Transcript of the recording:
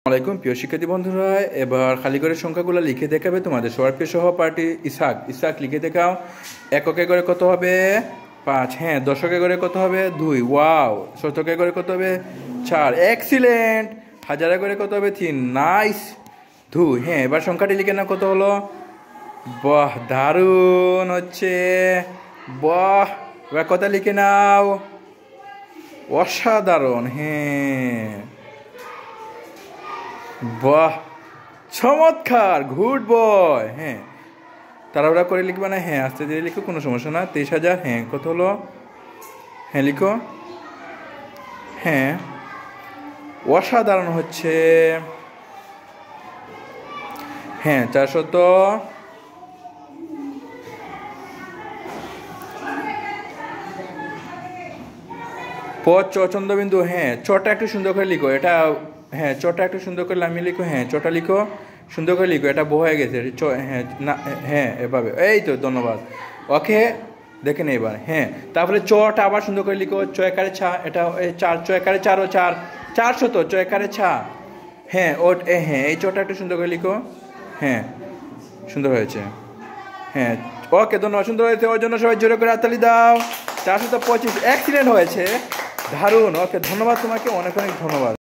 আসসালামাইকুম প্রিয় শিক্ষার্থী বন্ধুরা, এবার খালি ঘরের সংখ্যাগুলো লিখে দেখাবে তোমাদের সবার প্রিয় সহপাঠী ইসাক লিখে দেখাও। এককে করে কত হবে? 5। হ্যাঁ, দশকে করে কত হবে? 2। ওয়াও। শতকে করে কত হবে? 4। এক্সিলেন্ট। হাজারে করে কত হবে? 3। নাইস। 2। হ্যাঁ, এবার সংখ্যাটি লিখে নাও, কত হলো? বাহ, দারুণ হচ্ছে। বাহ, এবার কথা লিখে নাও। অসাধারণ। হ্যাঁ, বাহ, চমৎকার, গুড বয়। হ্যাঁ, তাড়াহুড়া করে লিখবে না। হ্যাঁ, আস্তে ধীরে লিখো, কোনো সমস্যা না। 23,000। হ্যাঁ, কত হলো? হ্যাঁ, লিখো। হ্যাঁ, অসাধারণ হচ্ছে। হ্যাঁ, 400 চন্দ্রবিন্দু। হ্যাঁ, চটা একটু সুন্দর করে লিখো এটা। হ্যাঁ, চটা একটু সুন্দর করে নামিয়ে লিখো। হ্যাঁ, চটা লিখো, সুন্দর করে লিখো। এটা হয়ে গেছে। হ্যাঁ না, হ্যাঁ, এভাবে। এই তো, ধন্যবাদ। ওকে, দেখে নে এবার। হ্যাঁ, তারপরে চটা আবার সুন্দর করে লিখো। চয়কারে ছা, এটা 4, চয়কারে 4 ও 4, 400, চয়কারে ছা। হ্যাঁ, হ্যাঁ, এই চটা একটু সুন্দর করে লিখো। হ্যাঁ, সুন্দর হয়েছে। হ্যাঁ, ওকে, ধন্যবাদ। সুন্দর হয়েছে, ওর জন্য সবাই জোরে করে হাততালি দাও। 425। এক্সিলেন্ট হয়েছে, দারুণ। ওকে, ধন্যবাদ তোমাকে, অনেক অনেক ধন্যবাদ।